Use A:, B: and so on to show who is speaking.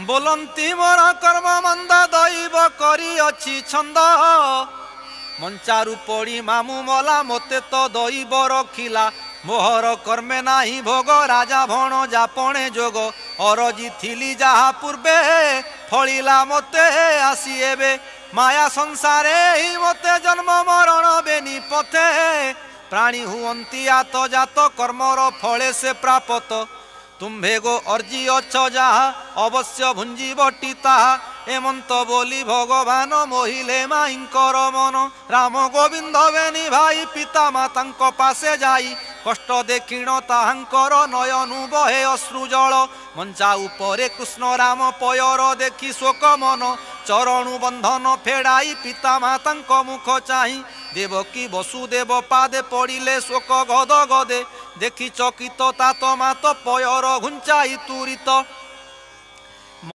A: बोलंती मोर कर्म मंद दैव करी अछि छंद मंचारू पड़ी मामू मला मते तो दैव रखिला मोहर कर्मे नाही भोग राजा भण जापणे जोग अरजी थिली जहा पूर्वे फलिला मते आसी एबे माया संसारे ही मते जन्म मरण बेनी पथे प्राणी हुअंती आत जात कर्मर फले से प्राप्त तुम्भे गो अर्जी अछ जहा अवश्य भुंजी बटी ताहा एमंत बोली भगवान मोहिले माईंकर मन राम गोविंद बेनी भाई पिता माता पासे जाई कष्ट देखिण ताहांकर नयनु बहे अश्रु जल मंचा उपरे कृष्ण राम पयर देखी शोक मन चरणु बंधन फेड़ाई पिता माता मुख चाही देवकी वसुदेव पादे पड़िले शोक गद गदे देखी चकित तात मात पयर घुंचाई तुरित